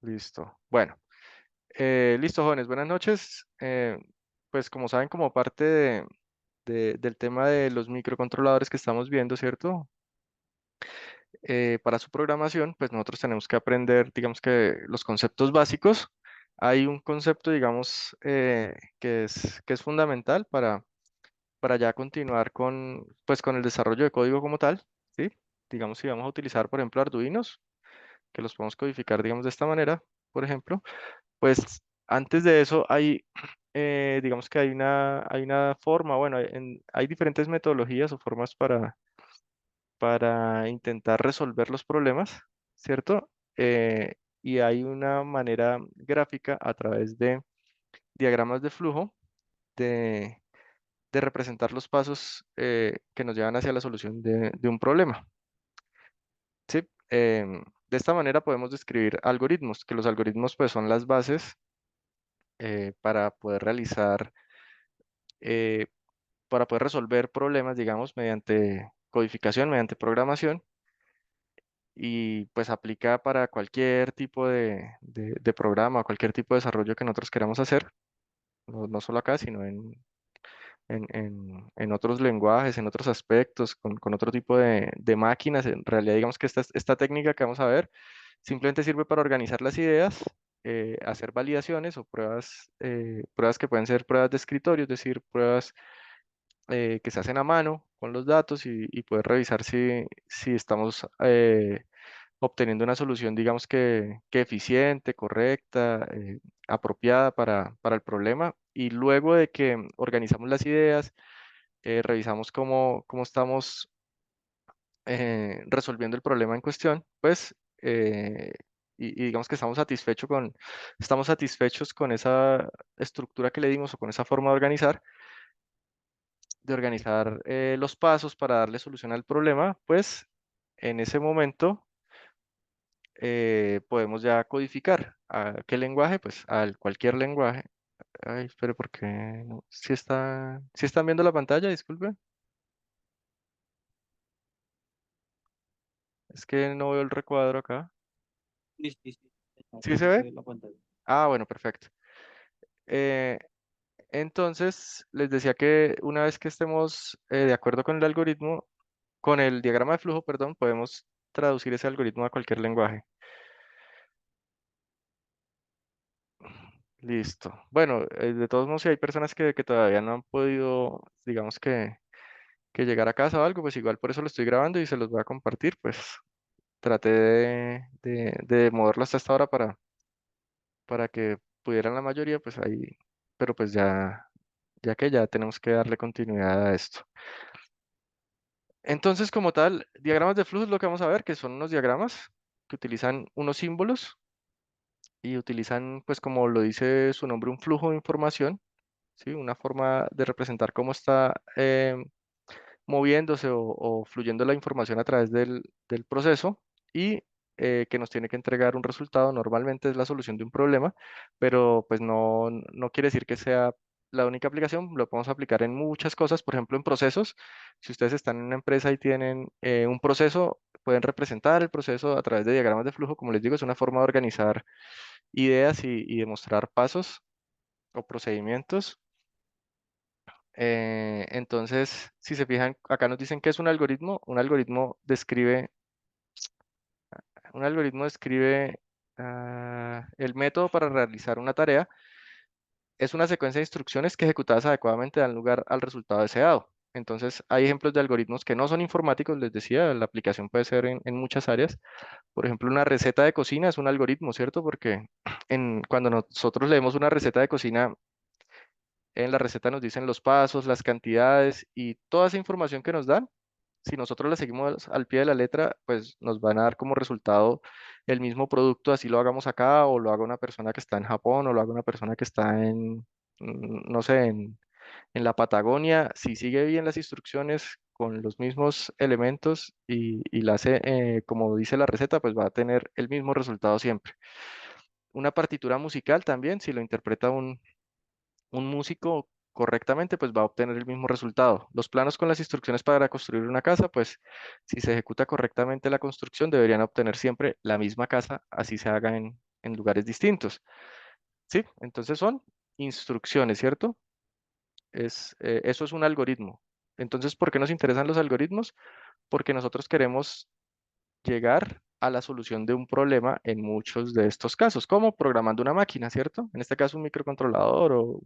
Listo. Bueno, listo, jóvenes, buenas noches. Pues como saben, como parte del tema de los microcontroladores que estamos viendo, ¿cierto? Para su programación, pues nosotros tenemos que aprender, digamos que los conceptos básicos. Hay un concepto, digamos, que es fundamental para ya continuar pues, con el desarrollo de código como tal, ¿sí? Digamos, si vamos a utilizar, por ejemplo, Arduinos, que los podemos codificar, digamos, de esta manera, por ejemplo. Pues antes de eso digamos que hay una forma, bueno, hay diferentes metodologías o formas para intentar resolver los problemas, ¿cierto? Y hay una manera gráfica a través de diagramas de flujo de, de representar los pasos que nos llevan hacia la solución de un problema, ¿sí? De esta manera podemos describir algoritmos, que los algoritmos pues son las bases para poder realizar eh, para poder resolver problemas, digamos, mediante codificación, mediante programación, y pues aplica para cualquier tipo de programa, cualquier tipo de desarrollo que nosotros queramos hacer, no solo acá, sino en otros lenguajes, en otros aspectos, con otro tipo de máquinas. En realidad, digamos que esta técnica que vamos a ver simplemente sirve para organizar las ideas, hacer validaciones o pruebas que pueden ser pruebas de escritorio, es decir, pruebas que se hacen a mano con los datos y poder revisar si estamos obteniendo una solución, digamos que eficiente, correcta, apropiada para el problema. Y luego de que organizamos las ideas, revisamos cómo estamos resolviendo el problema en cuestión, pues, y digamos que estamos satisfechos con esa estructura que le dimos o con esa forma de organizar los pasos para darle solución al problema, pues en ese momento podemos ya codificar. ¿A qué lenguaje? Pues al cualquier lenguaje. Ay, espere, porque no, si están viendo la pantalla, disculpe. Es que no veo el recuadro acá. Sí, sí, sí. ¿Sí Acá se sí se ve? ve la pantalla. Ah, bueno, perfecto. Eh, entonces, les decía que una vez que estemos de acuerdo con el algoritmo, con el diagrama de flujo, perdón, podemos traducir ese algoritmo a cualquier lenguaje. Listo. Bueno, de todos modos, si hay personas que todavía no han podido, digamos que llegar a casa o algo, pues igual por eso lo estoy grabando y se los voy a compartir, pues traté de moverlo hasta esta hora para que pudieran la mayoría, pues ahí, pero pues ya que ya tenemos que darle continuidad a esto. Entonces, como tal, diagramas de flujo es lo que vamos a ver, que son unos diagramas que utilizan unos símbolos y utilizan, pues como lo dice su nombre, un flujo de información, ¿sí? Una forma de representar cómo está moviéndose o fluyendo la información a través del proceso y que nos tiene que entregar un resultado. Normalmente es la solución de un problema, pero pues no quiere decir que sea la única aplicación. Lo podemos aplicar en muchas cosas, por ejemplo, en procesos. Si ustedes están en una empresa y tienen un proceso, pueden representar el proceso a través de diagramas de flujo. Como les digo, es una forma de organizar ideas y demostrar pasos o procedimientos. Entonces, si se fijan, acá nos dicen que es un algoritmo. Un algoritmo describe el método para realizar una tarea. Es una secuencia de instrucciones que ejecutadas adecuadamente dan lugar al resultado deseado. Entonces, hay ejemplos de algoritmos que no son informáticos, les decía, la aplicación puede ser en muchas áreas. Por ejemplo, una receta de cocina es un algoritmo, ¿cierto? Porque cuando nosotros leemos una receta de cocina, en la receta nos dicen los pasos, las cantidades y toda esa información que nos dan. Si nosotros la seguimos al pie de la letra, pues nos van a dar como resultado el mismo producto, así lo hagamos acá o lo haga una persona que está en Japón o lo haga una persona que está no sé, en la Patagonia. Si sigue bien las instrucciones con los mismos elementos y la hace como dice la receta, pues va a tener el mismo resultado siempre. Una partitura musical también, si lo interpreta un músico correctamente, pues va a obtener el mismo resultado. Los planos con las instrucciones para construir una casa, pues si se ejecuta correctamente la construcción, deberían obtener siempre la misma casa, así se haga en lugares distintos. ¿Sí? Entonces son instrucciones, ¿cierto? Eso es un algoritmo. Entonces, ¿por qué nos interesan los algoritmos? Porque nosotros queremos llegar a la solución de un problema en muchos de estos casos, como programando una máquina, ¿cierto? En este caso un microcontrolador o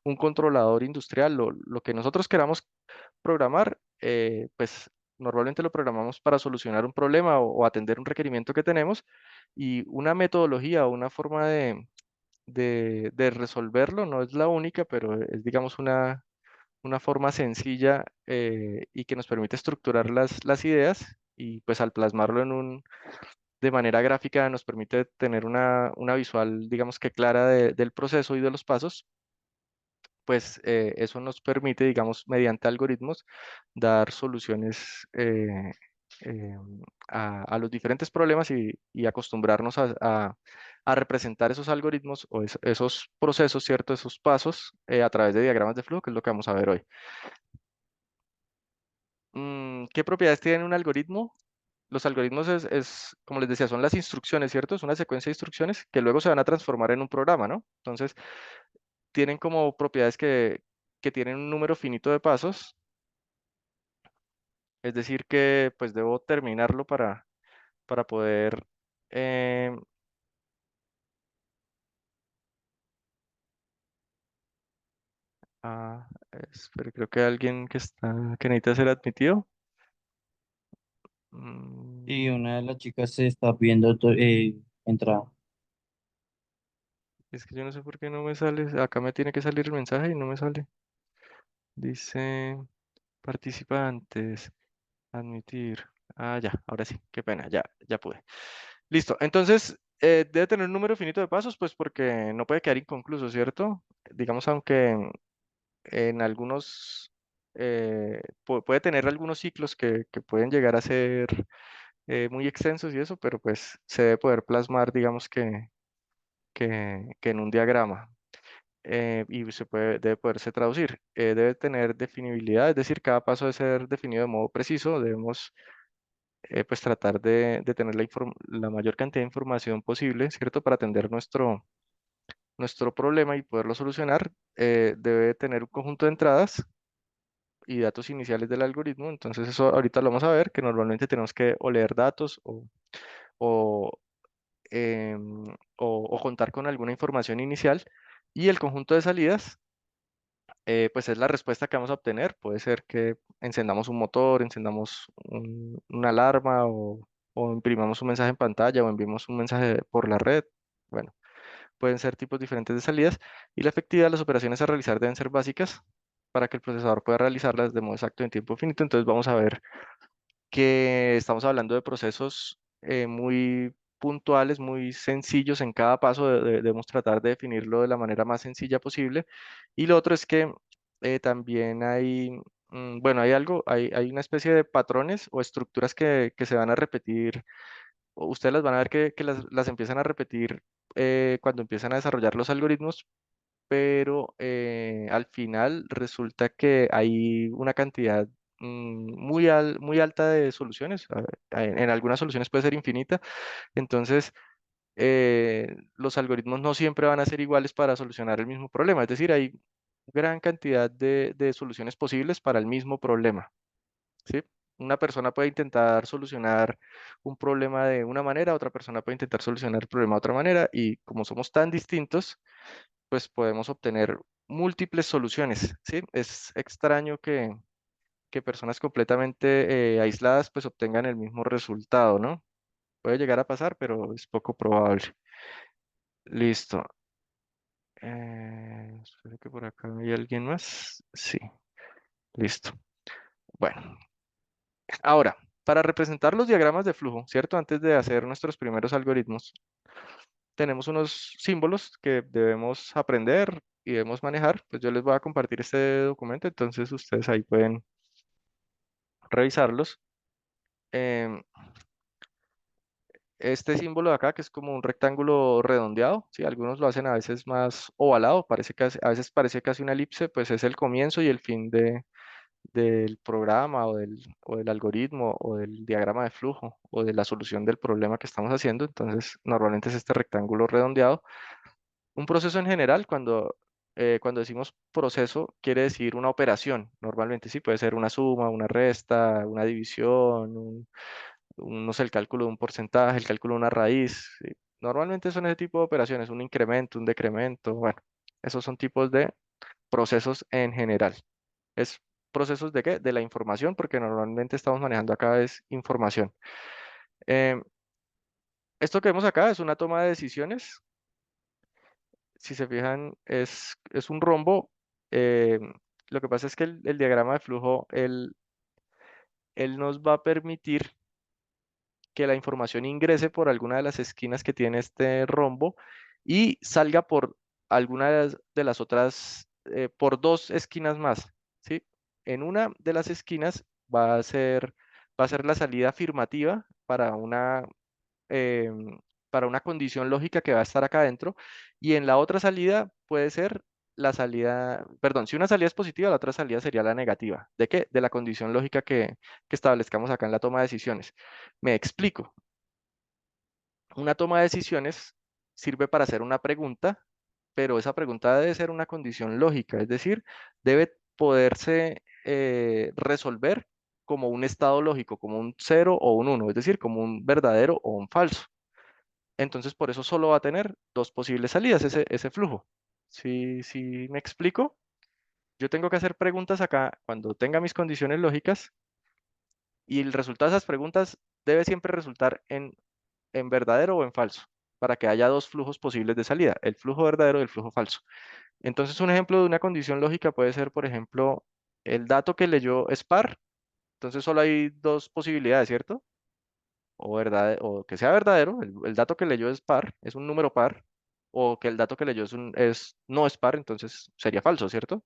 un controlador industrial, lo que nosotros queramos programar, pues normalmente lo programamos para solucionar un problema o atender un requerimiento que tenemos y una metodología o una forma de resolverlo no es la única, pero es, digamos, una forma sencilla y que nos permite estructurar las ideas y pues al plasmarlo de manera gráfica nos permite tener una visual, digamos que clara del proceso y de los pasos, pues eso nos permite, digamos, mediante algoritmos, dar soluciones eh, a los diferentes problemas y acostumbrarnos a representar esos algoritmos o esos procesos, ¿cierto? Esos pasos a través de diagramas de flujo, que es lo que vamos a ver hoy. ¿Qué propiedades tiene un algoritmo? Los algoritmos como les decía, son las instrucciones, ¿cierto? Es una secuencia de instrucciones que luego se van a transformar en un programa, ¿no? Entonces, tienen como propiedades que tienen un número finito de pasos, es decir, que pues debo terminarlo para poder... em, espere, creo que hay alguien que necesita ser admitido. Y Mm, una de las chicas se está viendo entrar. es que yo no sé por qué no me sale. Acá me tiene que salir el mensaje y no me sale. Dice participantes. Admitir. Ah, ya, ahora sí, qué pena, ya pude. Listo, entonces debe tener un número finito de pasos, pues porque no puede quedar inconcluso, ¿cierto? Digamos, aunque en algunos puede tener algunos ciclos que pueden llegar a ser muy extensos y eso, pero pues se debe poder plasmar, digamos que en un diagrama. Y debe poderse traducir. Debe tener definibilidad, es decir, cada paso debe ser definido de modo preciso. Debemos pues tratar de tener la mayor cantidad de información posible, ¿cierto? Para atender nuestro problema y poderlo solucionar, debe tener un conjunto de entradas y datos iniciales del algoritmo. Entonces eso ahorita lo vamos a ver, que normalmente tenemos que o leer datos o, em, o contar con alguna información inicial. Y el conjunto de salidas, pues es la respuesta que vamos a obtener. Puede ser que encendamos un motor, encendamos una alarma o imprimamos un mensaje en pantalla o enviemos un mensaje por la red. Bueno, pueden ser tipos diferentes de salidas y la efectividad de las operaciones a realizar deben ser básicas para que el procesador pueda realizarlas de modo exacto en tiempo finito. Entonces vamos a ver que estamos hablando de procesos muy puntuales, muy sencillos en cada paso. Debemos tratar de definirlo de la manera más sencilla posible. Y lo otro es que también bueno, hay una especie de patrones o estructuras que se van a repetir. Ustedes las van a ver que las empiezan a repetir cuando empiezan a desarrollar los algoritmos, pero al final resulta que hay una cantidad muy alta de soluciones. En algunas soluciones puede ser infinita, entonces los algoritmos no siempre van a ser iguales para solucionar el mismo problema. Es decir, hay gran cantidad de soluciones posibles para el mismo problema, ¿sí? Una persona puede intentar solucionar un problema de una manera, otra persona puede intentar solucionar el problema de otra manera, y como somos tan distintos, pues podemos obtener múltiples soluciones, ¿sí? Es extraño que personas completamente aisladas pues obtengan el mismo resultado, ¿no? Puede llegar a pasar, pero es poco probable. Listo. Espero que por acá hay alguien más. Sí, listo. Bueno, ahora, para representar los diagramas de flujo, ¿cierto? Antes de hacer nuestros primeros algoritmos, tenemos unos símbolos que debemos aprender y debemos manejar. Pues yo les voy a compartir este documento, entonces ustedes ahí pueden revisarlos. Em, este símbolo de acá, que es como un rectángulo redondeado, ¿sí? Algunos lo hacen a veces más ovalado, a veces parece casi una elipse, pues es el comienzo y el fin del programa o del algoritmo o del diagrama de flujo o de la solución del problema que estamos haciendo. Entonces, normalmente es este rectángulo redondeado. Un proceso en general, cuando decimos proceso, quiere decir una operación. Normalmente sí puede ser una suma, una resta, una división, no sé, el cálculo de un porcentaje, el cálculo de una raíz. ¿Sí? Normalmente son ese tipo de operaciones, un incremento, un decremento. Bueno, esos son tipos de procesos en general. ¿Es procesos de qué? De la información, porque normalmente estamos manejando acá es información. Em, Esto que vemos acá es una toma de decisiones. Si se fijan, es un rombo. Lo que pasa es que el diagrama de flujo, él nos va a permitir que la información ingrese por alguna de las esquinas que tiene este rombo y salga por alguna de las otras, por dos esquinas más, ¿sí? En una de las esquinas va a ser la salida afirmativa para una condición lógica que va a estar acá adentro, y en la otra salida puede ser la salida, perdón, si una salida es positiva, la otra salida sería la negativa. ¿De qué? De la condición lógica que establezcamos acá en la toma de decisiones. Me explico. Una toma de decisiones sirve para hacer una pregunta, pero esa pregunta debe ser una condición lógica, es decir, debe poderse resolver como un estado lógico, como un cero o un uno, es decir, como un verdadero o un falso. Entonces, por eso solo va a tener dos posibles salidas ese flujo. Si me explico, yo tengo que hacer preguntas acá cuando tenga mis condiciones lógicas y el resultado de esas preguntas debe siempre resultar en verdadero o en falso, para que haya dos flujos posibles de salida, el flujo verdadero y el flujo falso. Entonces, un ejemplo de una condición lógica puede ser, por ejemplo, el dato que leyó es par, entonces solo hay dos posibilidades, ¿cierto? O que sea verdadero, el dato que leyó es par, es un número par, o que el dato que leyó no es par, entonces sería falso, ¿cierto?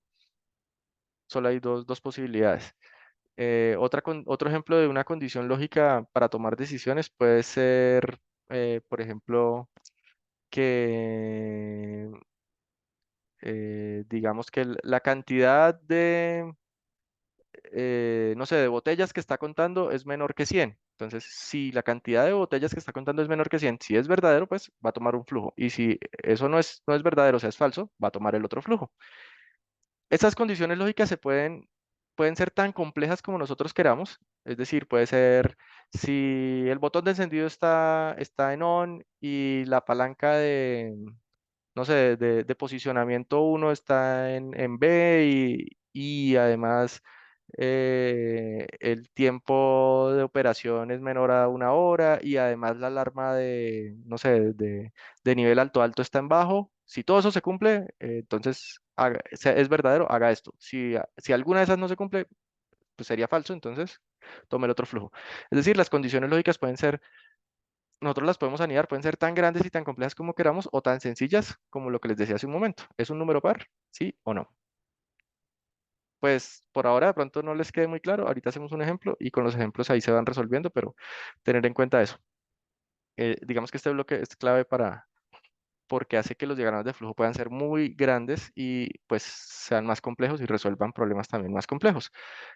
Solo hay dos posibilidades. Otro ejemplo de una condición lógica para tomar decisiones puede ser, por ejemplo, que digamos que la cantidad no sé, de botellas que está contando es menor que 100. Entonces, si la cantidad de botellas que está contando es menor que 100, si es verdadero, pues va a tomar un flujo. Y si eso no es verdadero, o sea, es falso, va a tomar el otro flujo. Estas condiciones lógicas pueden ser tan complejas como nosotros queramos. Es decir, puede ser si el botón de encendido está en on y la palanca no sé, de posicionamiento uno está en B y además el tiempo de operación es menor a una hora y además la alarma no sé, de nivel alto alto está en bajo. Si todo eso se cumple, entonces es verdadero, haga esto. Si alguna de esas no se cumple, pues sería falso, entonces tome el otro flujo. Es decir, las condiciones lógicas nosotros las podemos anidar, pueden ser tan grandes y tan complejas como queramos o tan sencillas como lo que les decía hace un momento. ¿Es un número par? ¿Sí o no? Pues por ahora de pronto no les quede muy claro. Ahorita hacemos un ejemplo y con los ejemplos ahí se van resolviendo, pero tener en cuenta eso. Digamos que este bloque es clave porque hace que los diagramas de flujo puedan ser muy grandes y pues sean más complejos y resuelvan problemas también más complejos.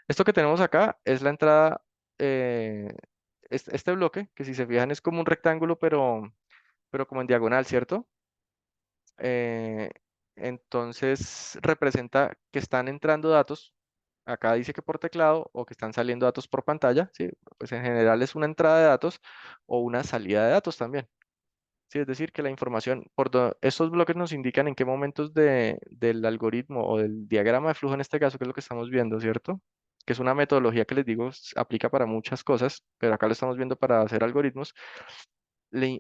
Esto que tenemos acá es la entrada, eh, este bloque, que si se fijan es como un rectángulo, pero como en diagonal, ¿cierto? Eh, entonces representa que están entrando datos. Acá dice que por teclado o que están saliendo datos por pantalla, ¿sí? Pues en general es una entrada de datos o una salida de datos también. Sí, es decir, que la información, estos bloques nos indican en qué momentos del algoritmo o del diagrama de flujo en este caso, que es lo que estamos viendo, ¿cierto? Que es una metodología que les digo, aplica para muchas cosas, pero acá lo estamos viendo para hacer algoritmos. le-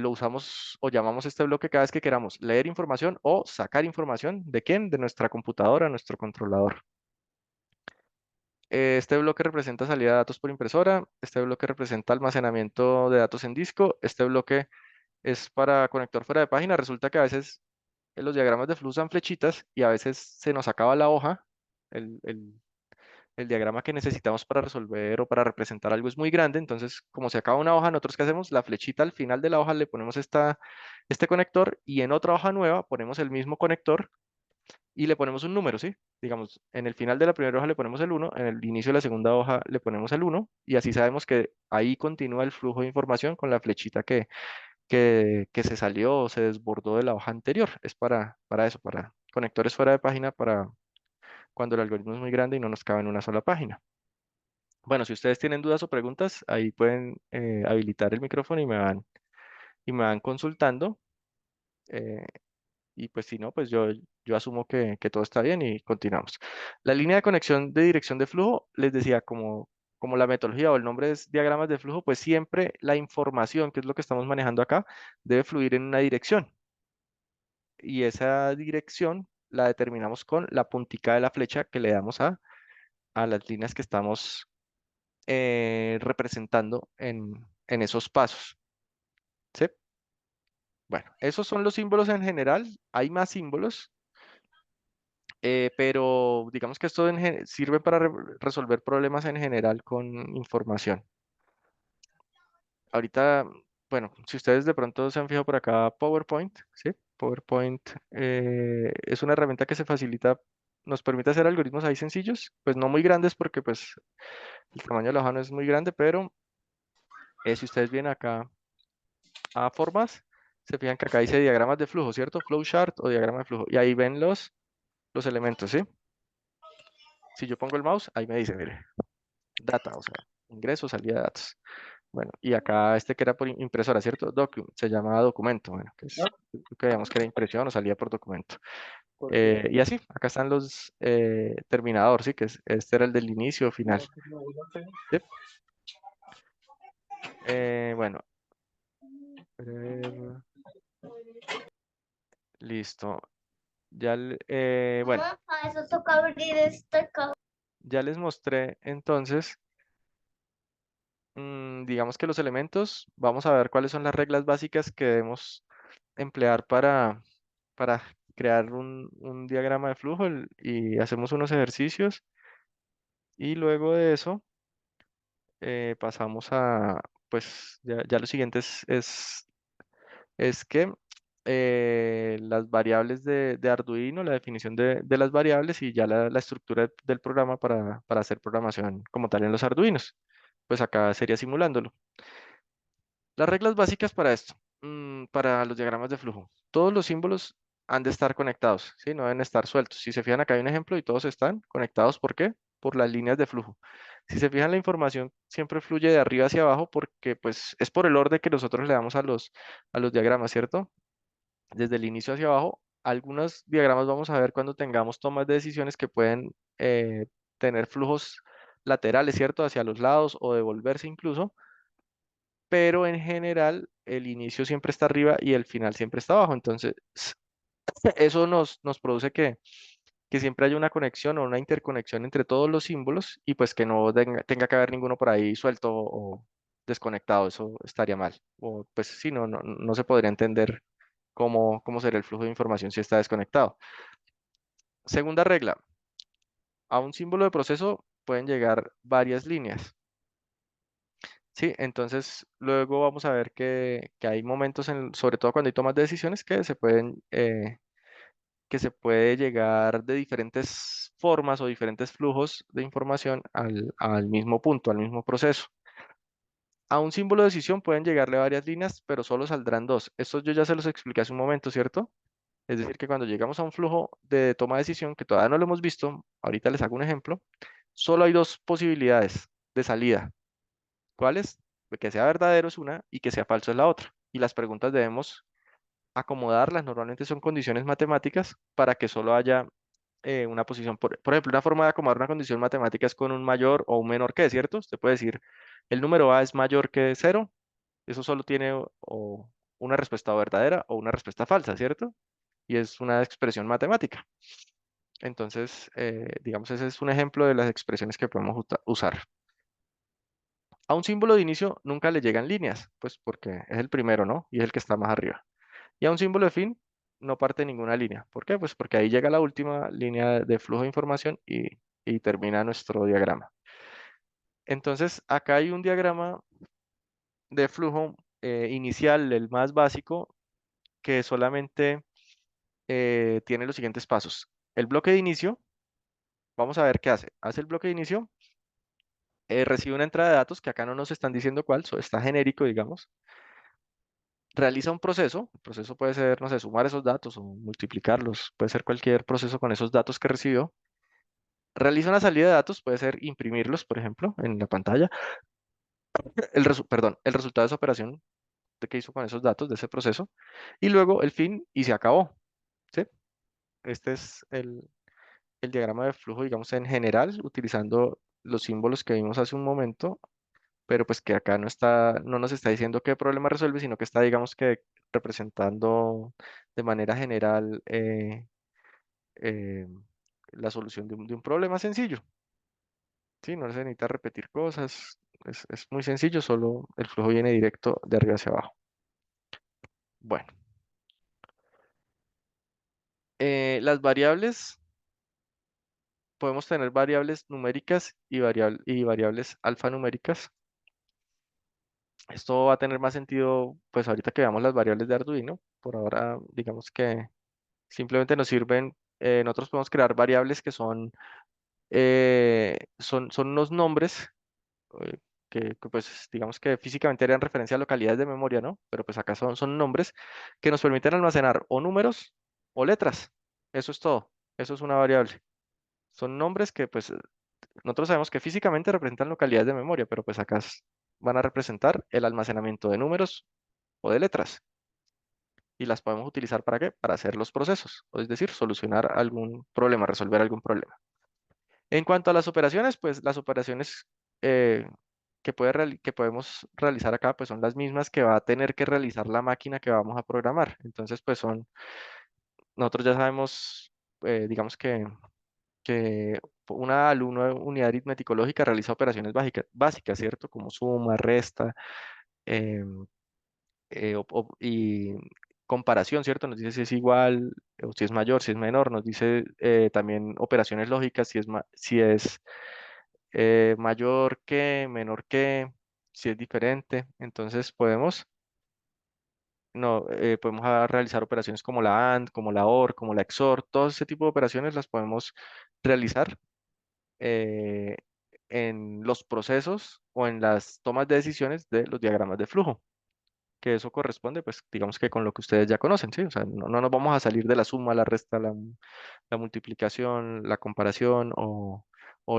lo usamos o llamamos este bloque cada vez que queramos leer información o sacar información. ¿De quién? De nuestra computadora, nuestro controlador. Este bloque representa salida de datos por impresora. Este bloque representa almacenamiento de datos en disco. Este bloque es para conector fuera de página. Resulta que a veces los diagramas de flujo usan flechitas y a veces se nos acaba la hoja. El, el- el diagrama que necesitamos para resolver o para representar algo es muy grande, entonces como se acaba una hoja, nosotros qué hacemos, la flechita al final de la hoja le ponemos este conector y en otra hoja nueva ponemos el mismo conector y le ponemos un número, ¿sí? Digamos, en el final de la primera hoja le ponemos el 1, en el inicio de la segunda hoja le ponemos el 1 y así sabemos que ahí continúa el flujo de información con la flechita que se salió o se desbordó de la hoja anterior. Es para eso, para conectores fuera de página, para cuando el algoritmo es muy grande y no nos cabe en una sola página. Bueno, si ustedes tienen dudas o preguntas, ahí pueden habilitar el micrófono y me van consultando. eh, y pues si no, pues yo asumo que todo está bien y continuamos. La línea de conexión de dirección de flujo, les decía, como la metodología o el nombre es diagramas de flujo, pues siempre la información, que es lo que estamos manejando acá, debe fluir en una dirección. Y esa dirección la determinamos con la puntica de la flecha que le damos a las líneas que estamos representando en esos pasos. ¿Sí? Bueno, esos son los símbolos en general. Hay más símbolos, pero digamos que esto sirve para resolver problemas en general con información. Ahorita, bueno, si ustedes de pronto se han fijado por acá, PowerPoint, ¿sí? PowerPoint es una herramienta que se facilita, nos permite hacer algoritmos ahí sencillos, pues no muy grandes porque pues el tamaño de la hoja no es muy grande, pero si ustedes vienen acá a formas, se fijan que acá dice diagramas de flujo, ¿cierto? Flowchart o diagrama de flujo. Y ahí ven los elementos, ¿sí? Si yo pongo el mouse, ahí me dice, mire, data, o sea, ingreso, salida de datos. Bueno, y acá este que era por impresora, ¿cierto? Document, se llama documento, bueno, que es lo que veíamos que era impresión o salía por documento. Y así, acá están los terminador, ¿sí? Este era el del inicio o final. ¿Sí? Bueno, ver, listo. Bueno, Papá, eso toca abrir esta caja. ya les mostré entonces, digamos que los elementos, vamos a ver cuáles son las reglas básicas que debemos emplear para crear un diagrama de flujo y hacemos unos ejercicios y luego de eso pasamos pues ya lo siguiente es que las variables de Arduino, la definición de las variables y ya la estructura del programa para hacer programación como tal en los Arduinos. Pues acá sería simulándolo. Las reglas básicas para esto, para los diagramas de flujo. Todos los símbolos han de estar conectados, ¿sí? No deben estar sueltos. Si se fijan, acá hay un ejemplo y todos están conectados. ¿Por qué? Por las líneas de flujo. Si se fijan, la información siempre fluye de arriba hacia abajo porque pues es por el orden que nosotros le damos a los diagramas, ¿cierto? Desde el inicio hacia abajo. Algunos diagramas vamos a ver cuando tengamos tomas de decisiones que pueden tener flujos laterales, ¿cierto? Hacia los lados o devolverse incluso, pero en general el inicio siempre está arriba y el final siempre está abajo. Entonces, eso nos produce que siempre haya una conexión o una interconexión entre todos los símbolos y pues que no tenga que haber ninguno por ahí suelto o desconectado. Eso estaría mal. O pues sí, no se podría entender cómo sería el flujo de información si está desconectado. Segunda regla, a un símbolo de proceso pueden llegar varias líneas. Sí, entonces luego vamos a ver que hay momentos, sobre todo cuando hay tomas de decisiones, que se puede llegar de diferentes formas o diferentes flujos de información al mismo punto, al mismo proceso. A un símbolo de decisión pueden llegarle varias líneas, pero solo saldrán dos. Estos yo ya se los expliqué hace un momento, ¿cierto? Es decir, que cuando llegamos a un flujo de toma de decisión que todavía no lo hemos visto, ahorita les hago un ejemplo, solo hay dos posibilidades de salida. ¿Cuáles? Que sea verdadero es una y que sea falso es la otra. Y las preguntas debemos acomodarlas, normalmente son condiciones matemáticas para que solo haya una posición. Por ejemplo, una forma de acomodar una condición matemática es con un mayor o un menor que, ¿cierto? Usted puede decir, el número A es mayor que cero, eso solo tiene o una respuesta verdadera o una respuesta falsa, ¿cierto? Y es una expresión matemática. Entonces, digamos, ese es un ejemplo de las expresiones que podemos usar. A un símbolo de inicio nunca le llegan líneas, pues porque es el primero, ¿no? Y es el que está más arriba. Y a un símbolo de fin no parte ninguna línea. ¿Por qué? Pues porque ahí llega la última línea de flujo de información y termina nuestro diagrama. Entonces, acá hay un diagrama de flujo inicial, el más básico, que solamente tiene los siguientes pasos. El bloque de inicio, vamos a ver qué hace. Hace el bloque de inicio, recibe una entrada de datos que acá no nos están diciendo cuál, está genérico, digamos. Realiza un proceso, el proceso puede ser, no sé, sumar esos datos o multiplicarlos, puede ser cualquier proceso con esos datos que recibió. Realiza una salida de datos, puede ser imprimirlos, por ejemplo, en la pantalla. Perdón, el resultado de esa operación de que hizo con esos datos de ese proceso. Y luego el fin y se acabó. ¿Sí? Este es el diagrama de flujo, digamos, en general, utilizando los símbolos que vimos hace un momento, pero pues que acá no nos está diciendo qué problema resuelve, sino que está, digamos, que representando de manera general eh, la solución de un problema sencillo. Sí, no se necesita repetir cosas, es muy sencillo, solo el flujo viene directo de arriba hacia abajo. Bueno, las variables, podemos tener variables numéricas y variables alfanuméricas. Esto va a tener más sentido, pues ahorita que veamos las variables de Arduino. Por ahora, digamos que simplemente nos sirven, nosotros podemos crear variables que son unos nombres eh, que, pues digamos que físicamente harían referencia a localidades de memoria, ¿no? Pero pues acá son nombres que nos permiten almacenar o números o letras. Eso es todo. Eso es una variable. Son nombres que pues nosotros sabemos que físicamente representan localidades de memoria, pero pues acá van a representar el almacenamiento de números o de letras. Y las podemos utilizar ¿para qué? Para hacer los procesos, o es decir, solucionar algún problema, resolver algún problema. En cuanto a las operaciones, pues las operaciones eh, que podemos realizar acá, pues son las mismas que va a tener que realizar la máquina que vamos a programar. Entonces, pues nosotros ya sabemos, digamos que una alumno de unidad aritmético lógica realiza operaciones básicas, ¿cierto? Como suma, resta, em, y comparación, ¿cierto? Nos dice si es igual o si es mayor, si es menor. Nos dice también operaciones lógicas, si es mayor que, menor que, si es diferente. Entonces podemos, no, podemos realizar operaciones como la AND, como la OR, como la XOR. Todo ese tipo de operaciones las podemos realizar eh, en los procesos o en las tomas de decisiones de los diagramas de flujo, que eso corresponde, pues digamos que con lo que ustedes ya conocen, ¿sí? O sea, no nos vamos a salir de la suma, la resta, la multiplicación, la comparación o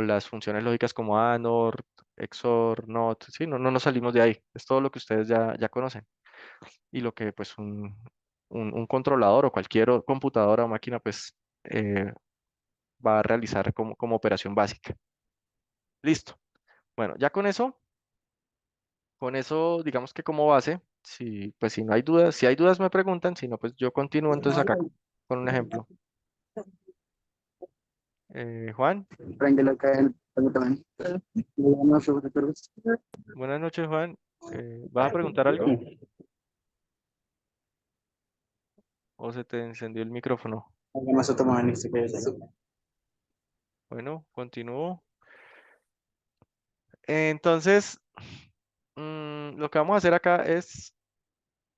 las funciones lógicas como AND, XOR, NOT, ¿sí? No nos salimos de ahí, es todo lo que ustedes ya conocen y lo que pues un controlador o cualquier computadora o máquina pues eh, va a realizar como operación básica. Listo. Bueno, ya con eso, digamos que como base, pues si no hay dudas, si hay dudas me preguntan, si no, pues yo continúo entonces acá con un ejemplo. Juan, Préndelo acá también. No sé, buenas noches, Juan. ¿Vas a preguntar algo o se te encendió el micrófono? más otomano, ni siquiera es eso. Bueno, continúo. Entonces, lo que vamos a hacer acá es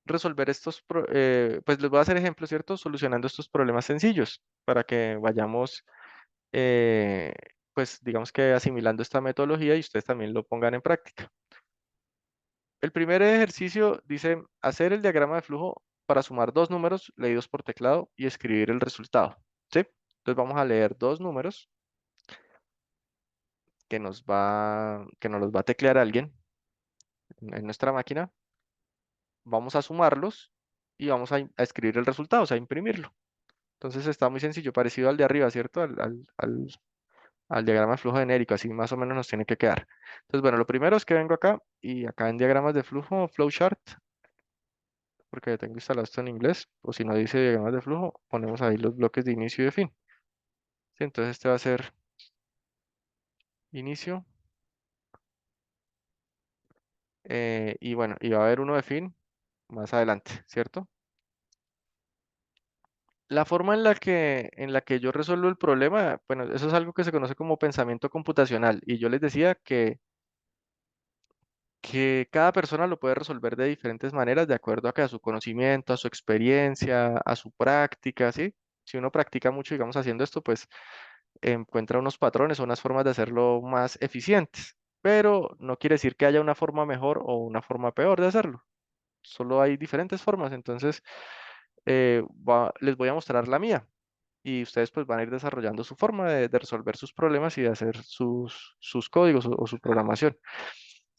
resolver pues les voy a hacer ejemplos, ¿cierto? Solucionando estos problemas sencillos para que vayamos eh, pues digamos que asimilando esta metodología y ustedes también lo pongan en práctica. El primer ejercicio dice hacer el diagrama de flujo para sumar dos números leídos por teclado y escribir el resultado. ¿Sí? Entonces vamos a leer dos números que nos los va a teclear alguien en nuestra máquina. Vamos a sumarlos y vamos a escribir el resultado, o sea, a imprimirlo. Entonces está muy sencillo, parecido al de arriba, ¿cierto? Al diagrama de flujo genérico, así más o menos nos tiene que quedar. Entonces, bueno, lo primero es que vengo acá y acá en diagramas de flujo, flowchart, porque tengo instalado esto en inglés, o si no dice diagramas de flujo, ponemos ahí los bloques de inicio y de fin. Sí, entonces este va a ser inicio, y bueno, y va a haber uno de fin más adelante, ¿cierto? La forma en la que yo resuelvo el problema, bueno, eso es algo que se conoce como pensamiento computacional, y yo les decía que cada persona lo puede resolver de diferentes maneras de acuerdo a su conocimiento, a su experiencia, a su práctica, ¿sí? si uno practica mucho, digamos, haciendo esto, pues encuentra unos patrones o unas formas de hacerlo más eficientes. Pero no quiere decir que haya una forma mejor o una forma peor de hacerlo. Solo hay diferentes formas. Entonces, les voy a mostrar la mía y ustedes pues van a ir desarrollando su forma de resolver sus problemas y de hacer sus códigos o su programación.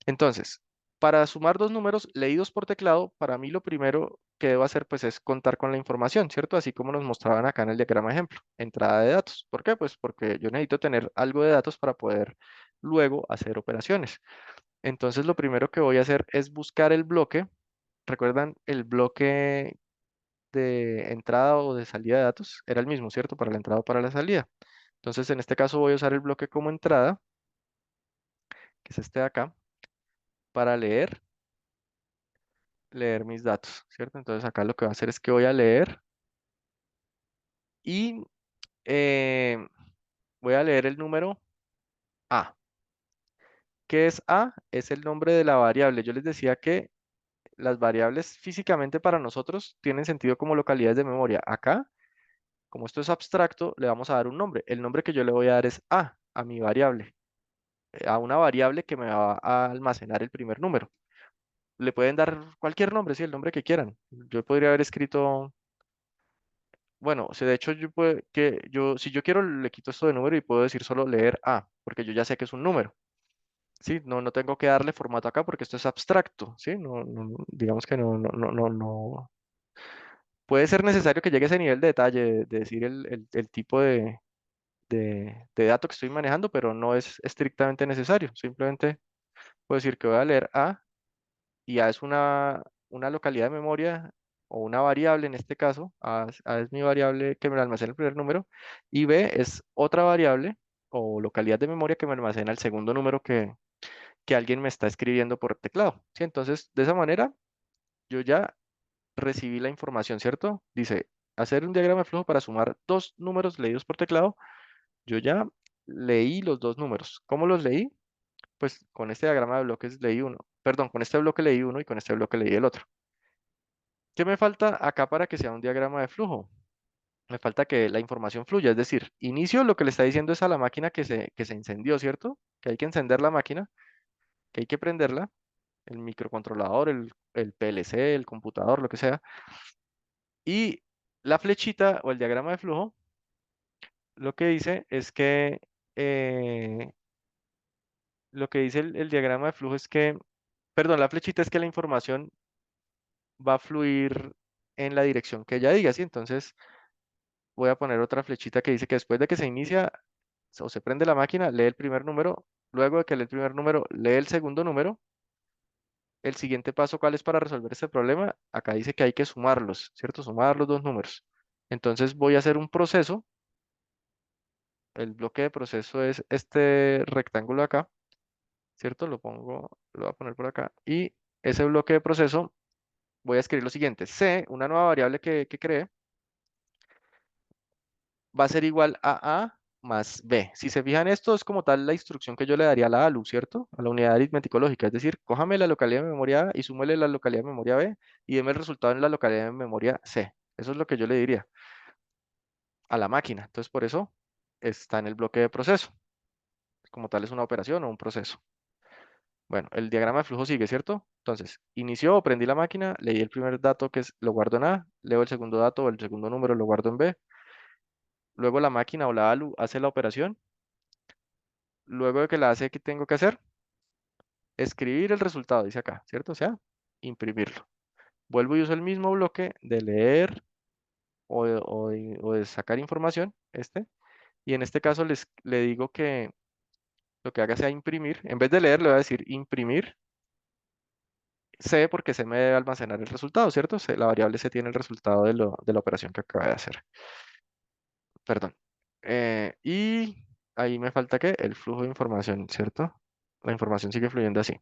Entonces, para sumar dos números leídos por teclado, para mí lo primero que debo hacer pues es contar con la información, ¿cierto? Así como nos mostraban acá en el diagrama ejemplo, entrada de datos. ¿Por qué? Pues porque yo necesito tener algo de datos para poder luego hacer operaciones. Entonces, lo primero que voy a hacer es buscar el bloque. ¿Recuerdan el bloque de entrada o de salida de datos? Era el mismo, ¿cierto? Para la entrada o para la salida. Entonces, en este caso voy a usar el bloque como entrada, que es este de acá, para leer mis datos, ¿cierto? Entonces acá lo que voy a hacer es que voy a leer y eh, voy a leer el número A. ¿Qué es A? Es el nombre de la variable. Yo les decía que las variables físicamente para nosotros tienen sentido como localidades de memoria. Acá, como esto es abstracto, le vamos a dar un nombre. El nombre que yo le voy a dar es a mi variable, a una variable que me va a almacenar el primer número. Le pueden dar cualquier nombre, sí, el nombre que quieran. Yo podría haber escrito, bueno, o sea, de hecho, si yo quiero, le quito esto de número y puedo decir solo leer A, porque yo ya sé que es un número, ¿sí? No tengo que darle formato acá porque esto es abstracto, ¿sí? Digamos que no. Puede ser necesario que llegue a ese nivel de detalle, de decir el tipo de dato que estoy manejando, pero no es estrictamente necesario. Simplemente puedo decir que voy a leer A y A es una localidad de memoria o una variable en este caso. A es mi variable que me almacena el primer número y B es otra variable o localidad de memoria que me almacena el segundo número que alguien me está escribiendo por teclado. ¿Sí? Entonces, de esa manera, yo ya recibí la información, ¿cierto? Dice, hacer un diagrama de flujo para sumar dos números leídos por teclado. Yo ya leí los dos números. ¿Cómo los leí? Pues con este diagrama de bloques leí uno. Perdón, con este bloque leí uno y con este bloque leí el otro. ¿Qué me falta acá para que sea un diagrama de flujo? Me falta que la información fluya, es decir, inicio lo que le está diciendo es a la máquina que se incendió, ¿cierto? Que hay que encender la máquina, que hay que prenderla, el microcontrolador, el PLC, el computador, lo que sea. Y la flechita o el diagrama de flujo, lo que dice es que, lo que dice el diagrama de flujo es que, perdón, la flechita es que la información va a fluir en la dirección que ella diga, ¿sí? Entonces, voy a poner otra flechita que dice que después de que se inicia o se prende la máquina, lee el primer número, luego de que lee el primer número, lee el segundo número. El siguiente paso, ¿cuál es para resolver este problema? Acá dice que hay que sumarlos, ¿cierto? Sumar los dos números. Entonces voy a hacer un proceso. El bloque de proceso es este rectángulo acá, ¿cierto? Lo voy a poner por acá. Y ese bloque de proceso voy a escribir lo siguiente. C, una nueva variable que creé, va a ser igual a A más B. Si se fijan, esto es como tal la instrucción que yo le daría a la ALU, ¿cierto? A la unidad aritmético lógica. Es decir, cójame la localidad de memoria A y súmele la localidad de memoria B y deme el resultado en la localidad de memoria C. Eso es lo que yo le diría a la máquina. Entonces, por eso está en el bloque de proceso. Como tal, es una operación o un proceso. Bueno, el diagrama de flujo sigue, ¿cierto? Entonces, inició, prendí la máquina, leí el primer dato lo guardo en A, leo el segundo dato o el segundo número, lo guardo en B. Luego la máquina o la ALU hace la operación. Luego de que la hace, ¿qué tengo que hacer? Escribir el resultado, dice acá, ¿cierto? O sea, imprimirlo. Vuelvo y uso el mismo bloque de leer o de sacar información, y en este caso le digo que lo que haga sea imprimir. En vez de leer, le voy a decir imprimir C porque C me debe almacenar el resultado, ¿cierto? La variable C tiene el resultado de la operación que acaba de hacer. Perdón. Y ahí me falta que el flujo de información, ¿cierto? La información sigue fluyendo así.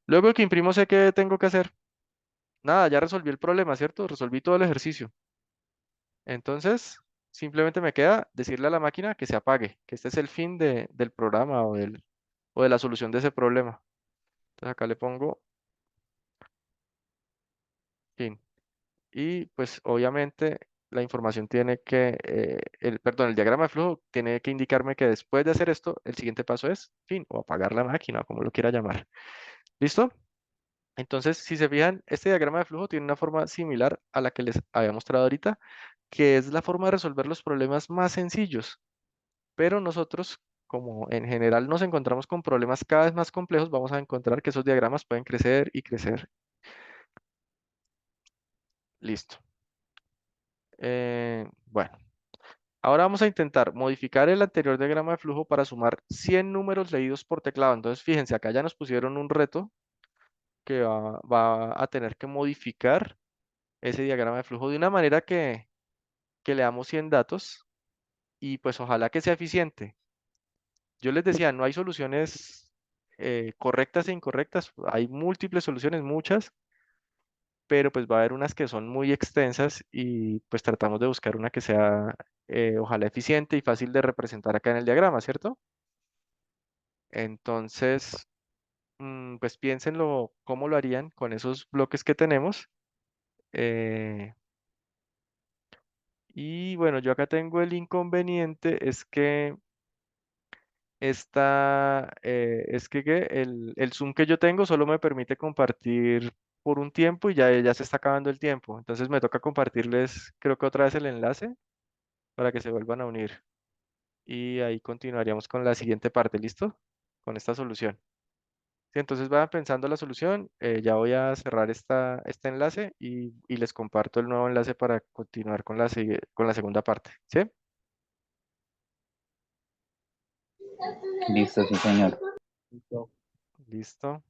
Luego de que imprimo, sé qué tengo que hacer. Nada, ya resolví el problema, ¿cierto? Resolví todo el ejercicio. Entonces, simplemente me queda decirle a la máquina que se apague, que este es el fin del programa o de la solución de ese problema. Entonces acá le pongo fin. Y pues obviamente la información tiene que, perdón, el diagrama de flujo tiene que indicarme que después de hacer esto, el siguiente paso es, fin, o apagar la máquina, como lo quiera llamar. ¿Listo? Entonces, si se fijan, este diagrama de flujo tiene una forma similar a la que les había mostrado ahorita, que es la forma de resolver los problemas más sencillos. Pero nosotros, como en general nos encontramos con problemas cada vez más complejos, vamos a encontrar que esos diagramas pueden crecer y crecer. Listo. Bueno, ahora vamos a intentar modificar el anterior diagrama de flujo para sumar 100 números leídos por teclado. Entonces, fíjense, acá ya nos pusieron un reto que va a tener que modificar ese diagrama de flujo de una manera que le damos 100 datos y pues ojalá que sea eficiente. Yo les decía, no hay soluciones correctas e incorrectas, hay múltiples soluciones, muchas, pero pues va a haber unas que son muy extensas y pues tratamos de buscar una que sea ojalá eficiente y fácil de representar acá en el diagrama, ¿cierto? Entonces, pues piénsenlo cómo lo harían con esos bloques que tenemos. eh, y bueno, yo acá tengo el inconveniente, es que ¿qué? El Zoom que yo tengo solo me permite compartir por un tiempo y ya se está acabando el tiempo. Entonces me toca compartirles, creo que otra vez el enlace para que se vuelvan a unir. Y ahí continuaríamos con la siguiente parte, ¿listo? Con esta solución. Sí, entonces vayan pensando la solución. Ya voy a cerrar este enlace y les comparto el nuevo enlace para continuar con con la segunda parte. ¿Sí? Listo, sí, señor. Listo.